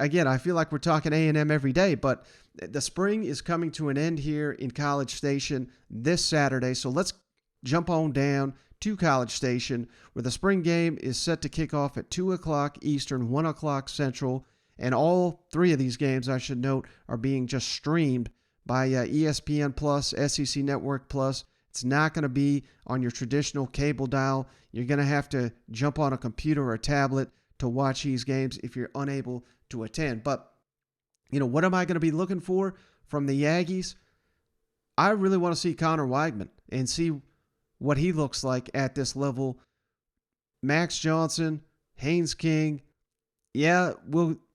Again, I feel like we're talking A&M every day, but the spring is coming to an end here in College Station this Saturday. So let's jump on down to College Station, where the spring game is set to kick off at 2 o'clock Eastern, 1 o'clock Central. And all three of these games, I should note, are being just streamed by ESPN Plus, SEC Network Plus. It's not going to be on your traditional cable dial. You're going to have to jump on a computer or a tablet to watch these games if you're unable to attend. But, what am I going to be looking for from the Aggies? I really want to see Connor Weigman and see what he looks like at this level. Max Johnson, Haynes King. Yeah,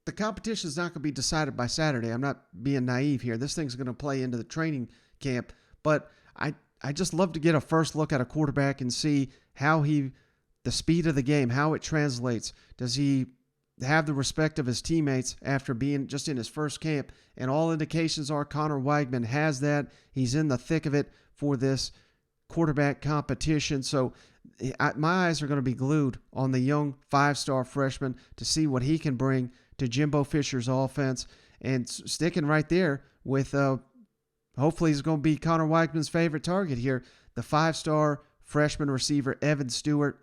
the competition is not going to be decided by Saturday. I'm not being naive here. This thing's going to play into the training camp. But I just love to get a first look at a quarterback and see how the speed of the game, how it translates. Does he have the respect of his teammates after being just in his first camp? And all indications are Connor Weigman has that. He's in the thick of it for this quarterback competition. So my eyes are going to be glued on the young 5-star freshman to see what he can bring to Jimbo Fisher's offense. And sticking right there with hopefully he's going to be Connor Weigman's favorite target here, the 5-star freshman receiver Evan Stewart.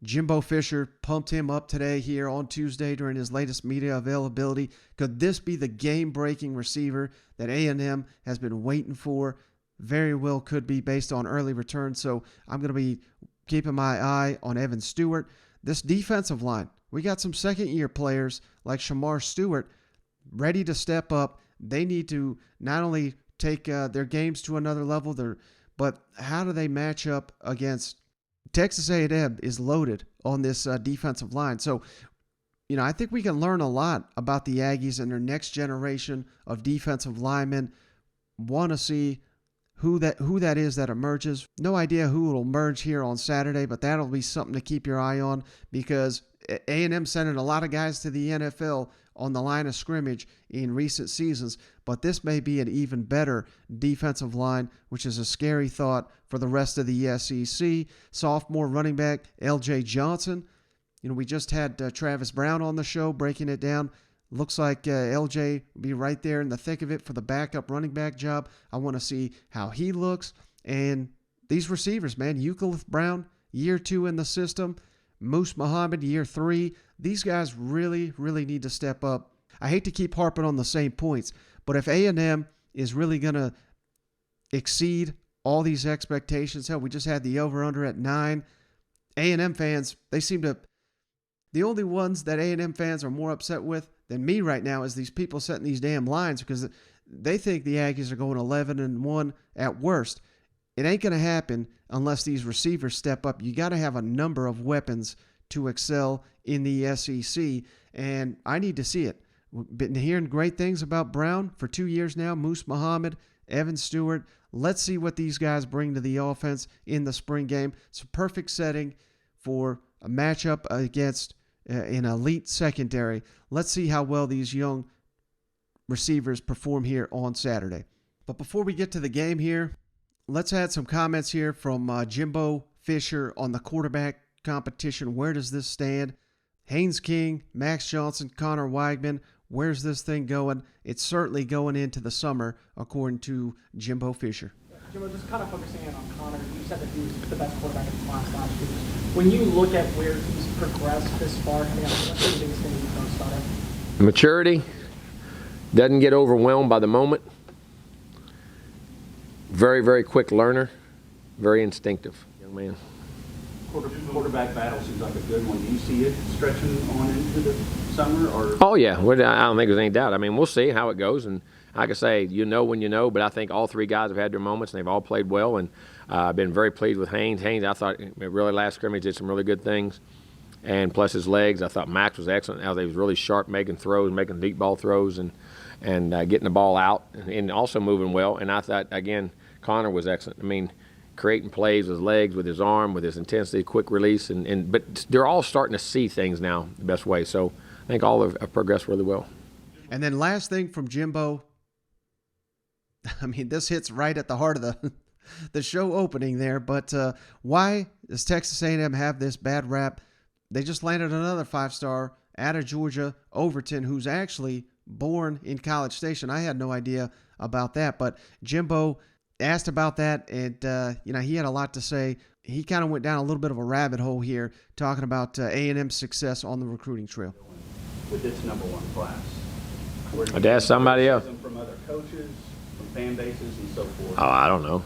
Jimbo Fisher pumped him up today here on Tuesday during his latest media availability. Could this be the game-breaking receiver that A&M has been waiting for? Very well could be based on early returns. So I'm going to be keeping my eye on Evan Stewart. This defensive line, we got some second-year players like Shamar Stewart ready to step up. They need to not only take their games to another level, but how do they match up against Texas A&M is loaded on this defensive line. So, I think we can learn a lot about the Aggies and their next generation of defensive linemen. Want to see who that is that emerges. No idea who will emerge here on Saturday, but that'll be something to keep your eye on because A&M sending a lot of guys to the NFL on the line of scrimmage in recent seasons, but this may be an even better defensive line, which is a scary thought for the rest of the SEC. Sophomore running back L.J. Johnson. We just had Travis Brown on the show breaking it down. Looks like L.J. will be right there in the thick of it for the backup running back job. I want to see how he looks. And these receivers, man, Euclid Brown, year 2 in the system. Moose Muhammad, year 3. These guys really, really need to step up. I hate to keep harping on the same points, but if A&M is really going to exceed all these expectations, hell, we just had the over-under at 9. A&M fans, the only ones that A&M fans are more upset with than me right now is these people setting these damn lines because they think the Aggies are going 11-1 at worst. It ain't going to happen unless these receivers step up. You got to have a number of weapons to excel in the SEC, and I need to see it. We've been hearing great things about Brown for 2 years now, Moose Muhammad, Evan Stewart. Let's see what these guys bring to the offense in the spring game. It's a perfect setting for a matchup against an elite secondary. Let's see how well these young receivers perform here on Saturday. But before we get to the game here, let's add some comments here from Jimbo Fisher on the quarterback competition. Where does this stand? Haynes King, Max Johnson, Connor Weigman. Where's this thing going? It's certainly going into the summer, according to Jimbo Fisher. Jimbo, just kind of focusing in on Connor, you said that he was the best quarterback in the class last year. When you look at where he's progressed this far, what's the biggest thing you've noticed about him? Maturity. Doesn't get overwhelmed by the moment. Very, very quick learner. Very instinctive young man. Quarterback battle seems like a good one. Do you see it stretching on into the summer? Or? Oh, yeah. I don't think there's any doubt. I mean, we'll see how it goes. And like I say, when you know, but I think all three guys have had their moments, and they've all played well. And I've been very pleased with Haynes. Haynes, I thought, really last scrimmage did some really good things. And plus his legs, I thought Max was excellent. He was really sharp making throws, making deep ball throws, and getting the ball out, and also moving well. And I thought, again, Connor was excellent. I mean, creating plays with his legs, with his arm, with his intensity, quick release. But they're all starting to see things now the best way. So I think all have progressed really well. And then last thing from Jimbo, I mean, this hits right at the heart of the show opening there. But why does Texas A&M have this bad rap? They just landed another 5-star out of Georgia, Overton, who's actually born in College Station. I had no idea about that, but Jimbo asked about that, and he had a lot to say. He kind of went down a little bit of a rabbit hole here, talking about A&M's success on the recruiting trail. With its number one class, I'd ask somebody else. From other coaches, from fan bases, and so forth. Oh, I don't know.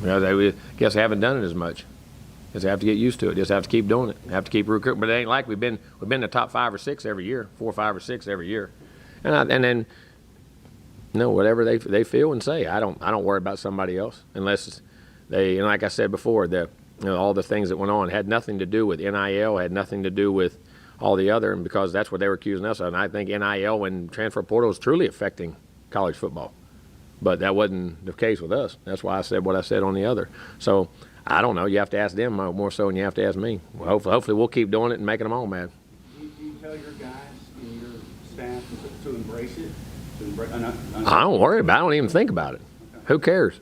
They guess they haven't done it as much. Just have to get used to it. Just have to keep doing it. Have to keep recruiting. But it ain't like we've been the top 5 or 6 every year, 4, 5, or 6 every year, and then whatever they feel and say. I don't worry about somebody else unless they, like I said before, all the things that went on had nothing to do with NIL, had nothing to do with all the other, and because that's what they were accusing us of. And I think NIL and transfer portal is truly affecting college football, but that wasn't the case with us. That's why I said what I said on the other. So I don't know. You have to ask them more so than you have to ask me. Well, hopefully we'll keep doing it and making them all mad. Do you tell your guys and your staff to embrace it? I don't worry about it. I don't even think about it. Okay. Who cares?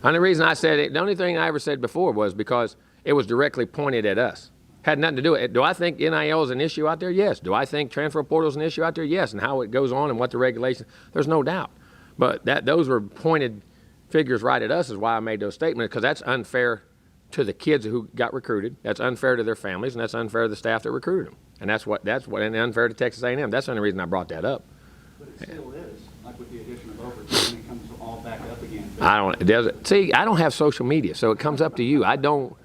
The only reason I said it, the only thing I ever said before was because it was directly pointed at us. Had nothing to do with it. Do I think NIL is an issue out there? Yes. Do I think transfer portal is an issue out there? Yes. And how it goes on and what the regulations, there's no doubt. But those were pointed figures right at us is why I made those statements, because that's unfair to the kids who got recruited. That's unfair to their families, and that's unfair to the staff that recruited them. And that's what and unfair to Texas A&M. That's the only reason I brought that up. But it still is, like with the addition of Overton, when it comes all back up again. I don't have social media, so it comes up to you. I don't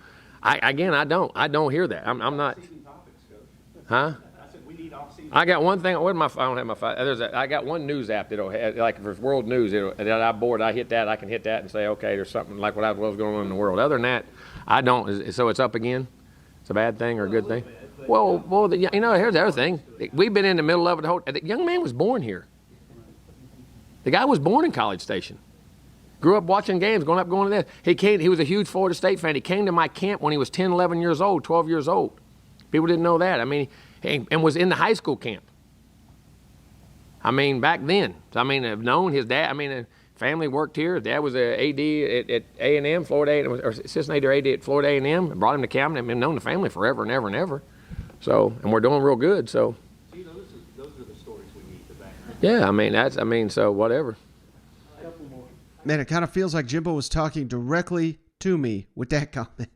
hear that. I'm not. Huh? I got one thing. Where's my phone? I don't have my phone. I got one news app that'll have, like for world news. That I'm bored. I hit that. I can hit that and say, okay, there's something like what was going on in the world. Other than that, I don't. So it's up again. It's a bad thing or a good thing? Well, here's the other thing. We've been in the middle of it. The young man was born here. The guy was born in College Station. Grew up watching games, going to this. He was a huge Florida State fan. He came to my camp when he was 10, 11 years old, 12 years old. People didn't know that. I mean, and was in the high school camp. I mean, back then. I've known his dad. Family worked here. His dad was a AD at A&M, Florida A&M, or assistant AD or AD at Florida A&M. And brought him to camp, and known the family forever and ever and ever. So, and we're doing real good. So. See, those are the stories we need to back up. Yeah, so whatever. Man, it kind of feels like Jimbo was talking directly to me with that comment.